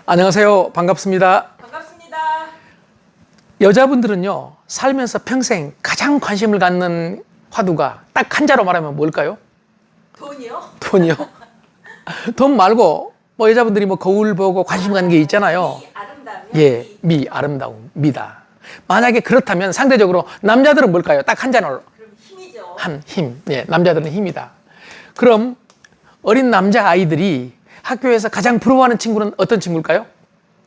안녕하세요. 반갑습니다. 반갑습니다. 여자분들은요, 살면서 평생 가장 관심을 갖는 화두가 딱 한자로 말하면 뭘까요? 돈이요? 돈이요. 돈 말고 뭐 여자분들이 뭐 거울 보고 관심 갖는 게 있잖아요. 미 아름다움. 예, 미, 아름다움, 미다. 만약에 그렇다면 상대적으로 남자들은 뭘까요? 딱 한 단어로. 그럼 힘이죠. 힘. 예, 남자들은 힘이다. 그럼 어린 남자 아이들이 학교에서 가장 부러워하는 친구는 어떤 친구일까요?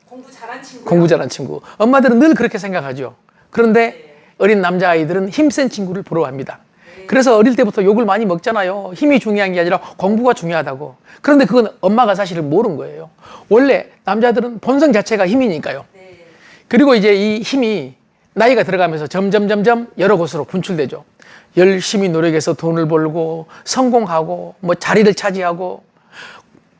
공부 잘한 친구. 공부 잘하는 친구. 엄마들은 늘 그렇게 생각하죠. 그런데 네. 어린 남자아이들은 힘센 친구를 부러워합니다. 그래서 어릴 때부터 욕을 많이 먹잖아요. 힘이 중요한 게 아니라 공부가 중요하다고. 그런데 그건 엄마가 사실을 모르는 거예요. 원래 남자들은 본성 자체가 힘이니까요. 네. 그리고 이제 이 힘이 나이가 들어가면서 점점 여러 곳으로 분출되죠. 열심히 노력해서 돈을 벌고 성공하고 뭐 자리를 차지하고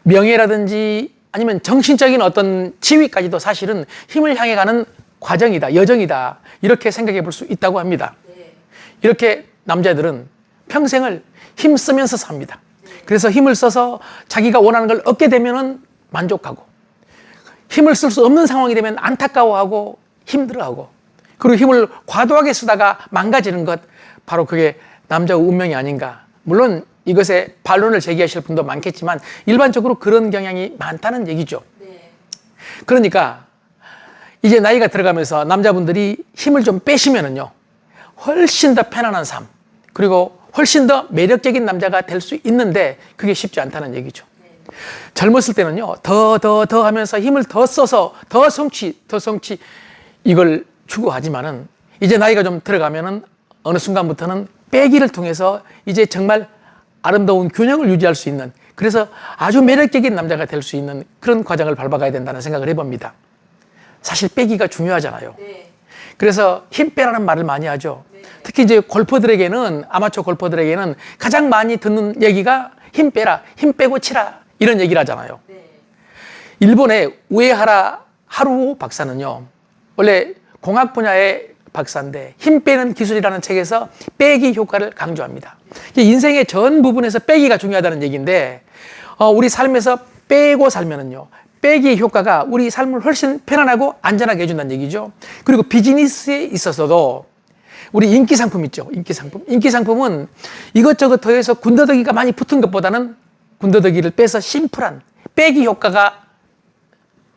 명예라든지 아니면 정신적인 어떤 지위까지도 사실은 힘을 향해 가는 과정이다, 여정이다. 이렇게 생각해 볼 수 있다고 합니다. 네. 이렇게 남자들은 평생을 힘쓰면서 삽니다. 그래서 힘을 써서 자기가 원하는 걸 얻게 되면은 만족하고, 힘을 쓸 수 없는 상황이 되면 안타까워하고 힘들어하고, 그리고 힘을 과도하게 쓰다가 망가지는 것, 바로 그게 남자의 운명이 아닌가. 물론 이것에 반론을 제기하실 분도 많겠지만 일반적으로 그런 경향이 많다는 얘기죠. 네. 그러니까 이제 나이가 들어가면서 남자분들이 힘을 좀 빼시면은요, 훨씬 더 편안한 삶, 그리고 훨씬 더 매력적인 남자가 될 수 있는데 그게 쉽지 않다는 얘기죠. 젊었을 때는요, 더 하면서 힘을 더 써서 더 성취 이걸 추구하지만은 이제 나이가 좀 들어가면은 어느 순간부터는 빼기를 통해서 이제 정말 아름다운 균형을 유지할 수 있는, 그래서 아주 매력적인 남자가 될 수 있는 그런 과정을 밟아가야 된다는 생각을 해봅니다. 사실 빼기가 중요하잖아요. 네. 그래서 힘 빼라는 말을 많이 하죠. 네. 특히 이제 골퍼들에게는, 아마추어 골퍼들에게는 가장 많이 듣는 얘기가 힘 빼라, 힘 빼고 치라, 이런 얘기를 하잖아요. 네. 일본의 우에하라 하루 박사는요, 원래 공학 분야의 박사인데 힘 빼는 기술이라는 책에서 빼기 효과를 강조합니다. 인생의 전 부분에서 빼기가 중요하다는 얘기인데, 우리 삶에서 빼고 살면은요, 빼기 효과가 우리 삶을 훨씬 편안하고 안전하게 해준다는 얘기죠. 그리고 비즈니스에 있어서도 우리 인기 상품 있죠. 인기 상품은 이것저것 더해서 군더더기가 많이 붙은 것보다는 군더더기를 빼서 심플한 빼기 효과가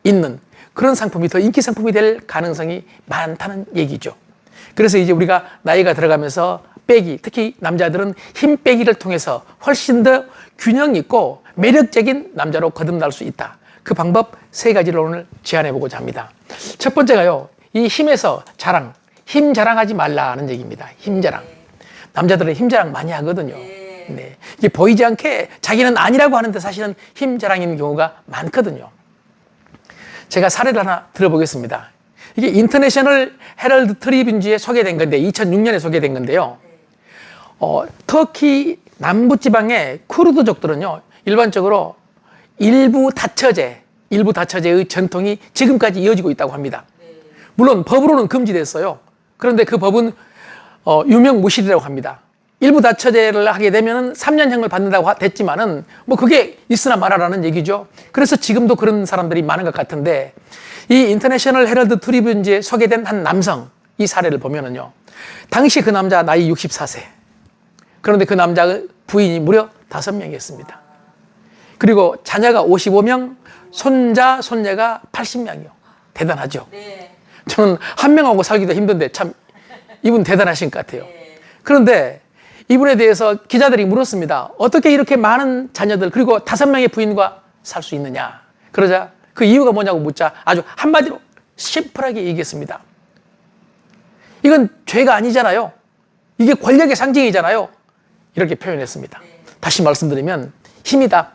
있는 그런 상품이 더 인기 상품이 될 가능성이 많다는 얘기죠. 그래서 이제 우리가 나이가 들어가면서 빼기, 특히 남자들은 힘 빼기를 통해서 훨씬 더 균형 있고 매력적인 남자로 거듭날 수 있다. 그 방법 3가지를 오늘 제안해 보고자 합니다. 첫 번째가요, 이 힘에서 자랑, 힘 자랑하지 말라는 얘기입니다. 힘 자랑. 남자들은 힘 자랑 많이 하거든요. 네. 이게 보이지 않게 자기는 아니라고 하는데 사실은 힘 자랑인 경우가 많거든요. 제가 사례를 하나 들어보겠습니다. 이게 인터내셔널 헤럴드 트리뷴지에 소개된 건데, 2006년에 소개된 건데요. 터키 남부지방의 쿠르드족들은요, 일반적으로 일부 다처제의 전통이 지금까지 이어지고 있다고 합니다. 물론 법으로는 금지됐어요. 그런데 그 법은 유명무실이라고 합니다. 일부 다처제를 하게 되면 3년형을 받는다고 됐지만은 뭐 그게 있으나 마나라는 얘기죠. 그래서 지금도 그런 사람들이 많은 것 같은데, 이 인터내셔널 헤럴드 트리뷴지에 소개된 한 남성, 이 사례를 보면은요, 당시 그 남자 나이 64세. 그런데 그 남자의 부인이 무려 5명이었습니다. 그리고 자녀가 55명, 손자, 손녀가 80명이요. 대단하죠. 네. 저는 한 명하고 살기도 힘든데 참 이분 대단하신 것 같아요. 네. 그런데 이분에 대해서 기자들이 물었습니다. 어떻게 이렇게 많은 자녀들, 그리고 5명의 부인과 살 수 있느냐. 그러자 그 이유가 뭐냐고 묻자 아주 한마디로 심플하게 얘기했습니다. 이건 죄가 아니잖아요. 이게 권력의 상징이잖아요. 이렇게 표현했습니다. 다시 말씀드리면 힘이다.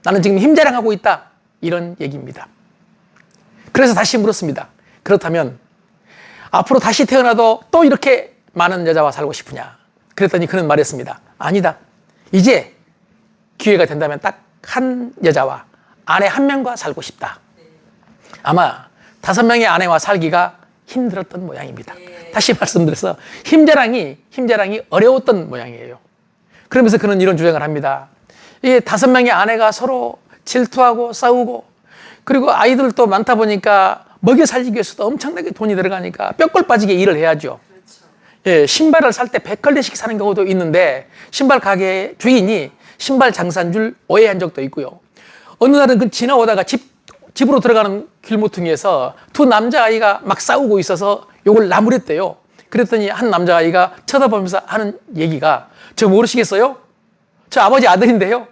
나는 지금 힘 자랑하고 있다. 이런 얘기입니다. 그래서 다시 물었습니다. 그렇다면 앞으로 다시 태어나도 또 이렇게 많은 여자와 살고 싶으냐? 그랬더니 그는 말했습니다. 아니다. 이제 기회가 된다면 딱 한 여자와 아내 1명과 살고 싶다. 아마 5명의 아내와 살기가 힘들었던 모양입니다. 다시 말씀드려서 힘 자랑이 어려웠던 모양이에요. 그러면서 그는 이런 주장을 합니다. 이 5명의 아내가 서로 질투하고 싸우고 그리고 아이들도 많다 보니까 먹여 살리기 위해서도 엄청나게 돈이 들어가니까 뼈골 빠지게 일을 해야죠. 그렇죠. 예, 신발을 살 때 100걸레씩 사는 경우도 있는데 신발 가게 주인이 신발 장사인 줄 오해한 적도 있고요. 어느 날은 그 지나오다가 집으로 들어가는 길모퉁이에서 두 남자아이가 막 싸우고 있어서 욕을 나무랬대요. 그랬더니 한 남자아이가 쳐다보면서 하는 얘기가 저 모르시겠어요? 저 아버지 아들인데요.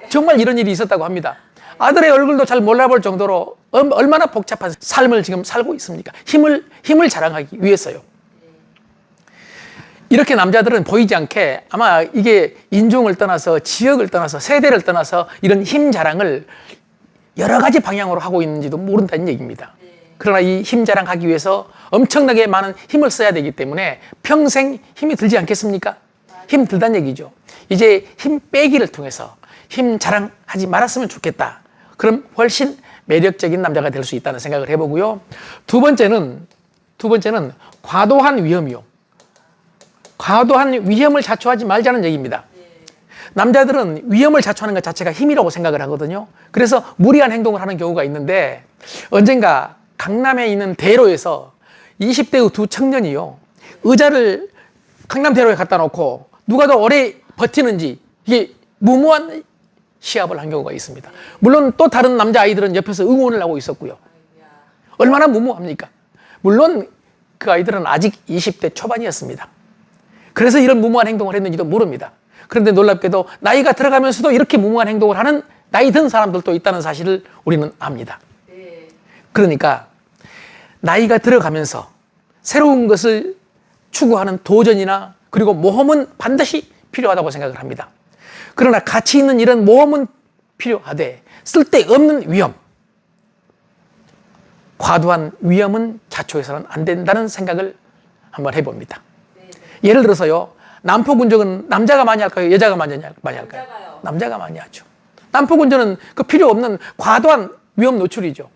정말 이런 일이 있었다고 합니다. 아들의 얼굴도 잘 몰라볼 정도로 얼마나 복잡한 삶을 지금 살고 있습니까? 힘을 자랑하기 위해서요. 이렇게 남자들은 보이지 않게 아마 이게 인종을 떠나서 지역을 떠나서 세대를 떠나서 이런 힘 자랑을 여러 가지 방향으로 하고 있는지도 모른다는 얘기입니다. 그러나 이 힘 자랑하기 위해서 엄청나게 많은 힘을 써야 되기 때문에 평생 힘이 들지 않겠습니까? 힘 들다는 얘기죠. 이제 힘 빼기를 통해서 힘 자랑하지 말았으면 좋겠다. 그럼 훨씬 매력적인 남자가 될 수 있다는 생각을 해보고요. 두 번째는 과도한 위험이요. 과도한 위험을 자초하지 말자는 얘기입니다. 남자들은 위험을 자초하는 것 자체가 힘이라고 생각을 하거든요. 그래서 무리한 행동을 하는 경우가 있는데 언젠가 강남에 있는 대로에서 20대의 두 청년이요. 의자를 강남대로에 갖다 놓고 누가 더 오래 버티는지 이게 무모한 시합을 한 경우가 있습니다. 물론 또 다른 남자아이들은 옆에서 응원을 하고 있었고요. 얼마나 무모합니까? 물론 그 아이들은 아직 20대 초반이었습니다. 그래서 이런 무모한 행동을 했는지도 모릅니다. 그런데 놀랍게도 나이가 들어가면서도 이렇게 무모한 행동을 하는 나이 든 사람들도 있다는 사실을 우리는 압니다. 그러니까 나이가 들어가면서 새로운 것을 추구하는 도전이나 그리고 모험은 반드시 필요하다고 생각을 합니다. 그러나 가치 있는 이런 모험은 필요하되 쓸데없는 위험, 과도한 위험은 자초해서는 안 된다는 생각을 한번 해봅니다. 예를 들어서요, 난폭 운전은 남자가 많이 할까요? 여자가 많이 할까요? 남자가요. 남자가 많이 하죠. 난폭 운전은 그 필요 없는 과도한 위험 노출이죠.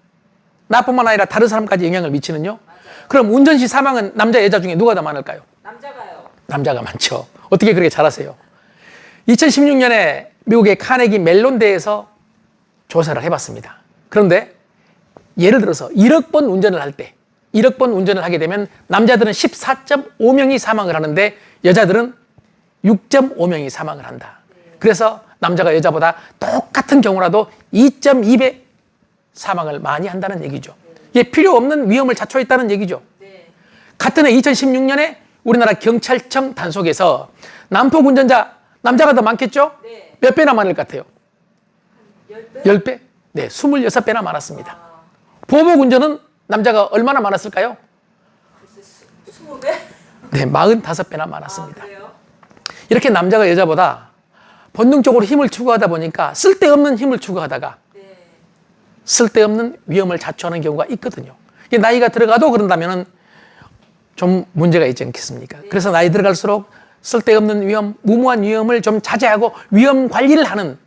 나뿐만 아니라 다른 사람까지 영향을 미치는요. 맞아요. 그럼 운전 시 사망은 남자, 여자 중에 누가 더 많을까요? 남자가요. 남자가 많죠. 어떻게 그렇게 잘하세요? 2016년에 미국의 카네기 멜론대에서 조사를 해봤습니다. 그런데 예를 들어서 1억 번 운전을 할 때, 1억 번 운전을 하게 되면 남자들은 14.5명이 사망을 하는데 여자들은 6.5명이 사망을 한다. 그래서 남자가 여자보다 똑같은 경우라도 2.2배 사망을 많이 한다는 얘기죠. 이게 필요 없는 위험을 자초했다는 얘기죠. 같은 해 2016년에 우리나라 경찰청 단속에서 난폭 운전자 남자가 더 많겠죠? 몇 배나 많을 것 같아요? 10배? 10배? 네, 26배나 많았습니다. 보복 운전은 남자가 얼마나 많았을까요? 20배? 네, 45배나 많았습니다. 그래요? 이렇게 남자가 여자보다 본능적으로 힘을 추구하다 보니까 쓸데없는 힘을 추구하다가 쓸데없는 위험을 자초하는 경우가 있거든요. 이게 나이가 들어가도 그런다면 좀 문제가 있지 않겠습니까? 그래서 나이 들어갈수록 쓸데없는 위험, 무모한 위험을 좀 자제하고 위험 관리를 하는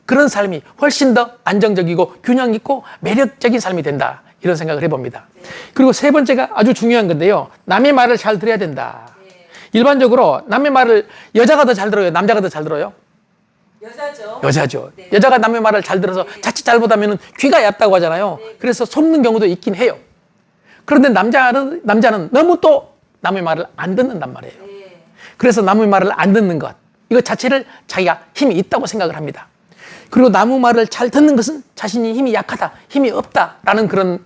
그런 삶이 훨씬 더 안정적이고 균형 있고 매력적인 삶이 된다. 이런 생각을 해봅니다. 그리고 세 번째가 아주 중요한 건데요. 남의 말을 잘 들어야 된다. 일반적으로 남의 말을 여자가 더 잘 들어요? 남자가 더 잘 들어요? 여자죠. 여자죠. 여자가 남의 말을 잘 들어서 자칫 잘못하면 귀가 얇다고 하잖아요. 그래서 속는 경우도 있긴 해요. 그런데 남자는 너무 또 남의 말을 안 듣는단 말이에요. 그래서 남의 말을 안 듣는 것, 이거 자체를 자기가 힘이 있다고 생각을 합니다. 그리고 남의 말을 잘 듣는 것은 자신이 힘이 약하다, 힘이 없다라는 그런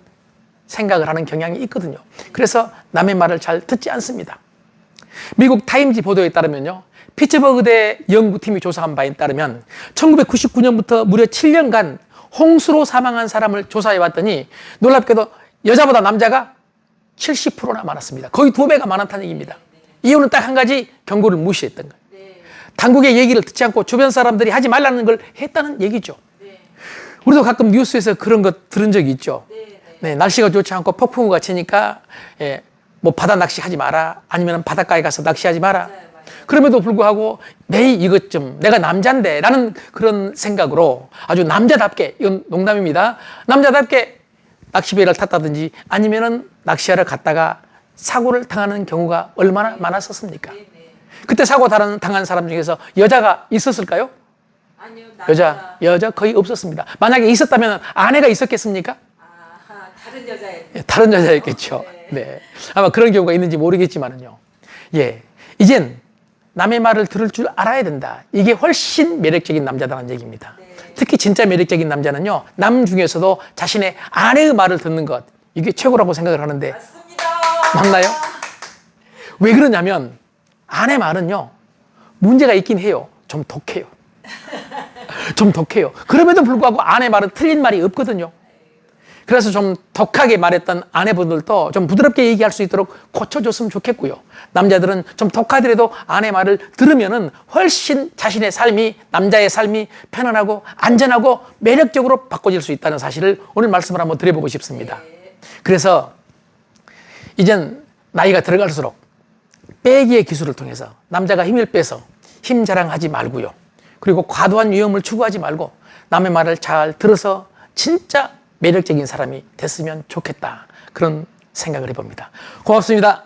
생각을 하는 경향이 있거든요. 그래서 남의 말을 잘 듣지 않습니다. 미국 타임지 보도에 따르면요, 피츠버그대 연구팀이 조사한 바에 따르면 1999년부터 무려 7년간 홍수로 사망한 사람을 조사해 봤더니 놀랍게도 여자보다 남자가 70%나 많았습니다. 거의 2배가 많았다는 얘기입니다. 이유는 딱 한 가지, 경고를 무시했던 거예요. 당국의 얘기를 듣지 않고 주변 사람들이 하지 말라는 걸 했다는 얘기죠. 우리도 가끔 뉴스에서 그런 거 들은 적이 있죠. 네, 날씨가 좋지 않고 폭풍우가 치니까 뭐 바다 낚시하지 마라, 아니면 바닷가에 가서 낚시하지 마라. 그럼에도 불구하고 내일 이것 좀 내가 남자인데 라는 그런 생각으로 아주 남자답게, 이건 농담입니다, 남자답게 낚시배를 탔다든지 아니면은 낚시하러 갔다가 사고를 당하는 경우가 얼마나 많았었습니까? 그때 사고 당한 사람 중에서 여자가 있었을까요? 아니요. 여자 거의 없었습니다. 만약에 있었다면 아내가 있었겠습니까? 다른 여자애. 예, 다른 여자였겠죠. 네. 아마 그런 경우가 있는지 모르겠지만은요. 예. 이젠 남의 말을 들을 줄 알아야 된다. 이게 훨씬 매력적인 남자다는 얘기입니다. 네. 특히 진짜 매력적인 남자는요. 남 중에서도 자신의 아내의 말을 듣는 것. 이게 최고라고 생각을 하는데 맞습니다. 맞나요? 왜 그러냐면 아내 말은요. 문제가 있긴 해요. 좀 독해요. 좀 독해요. 그럼에도 불구하고 아내 말은 틀린 말이 없거든요. 그래서 좀 독하게 말했던 아내분들도 좀 부드럽게 얘기할 수 있도록 고쳐줬으면 좋겠고요. 남자들은 좀 독하더라도 아내 말을 들으면은 훨씬 자신의 삶이, 남자의 삶이 편안하고 안전하고 매력적으로 바꿔질 수 있다는 사실을 오늘 말씀을 한번 드려보고 싶습니다. 그래서 이젠 나이가 들어갈수록 빼기의 기술을 통해서 남자가 힘을 빼서 힘 자랑하지 말고요. 그리고 과도한 위험을 추구하지 말고 남의 말을 잘 들어서 진짜 매력적인 사람이 됐으면 좋겠다. 그런 생각을 해봅니다. 고맙습니다.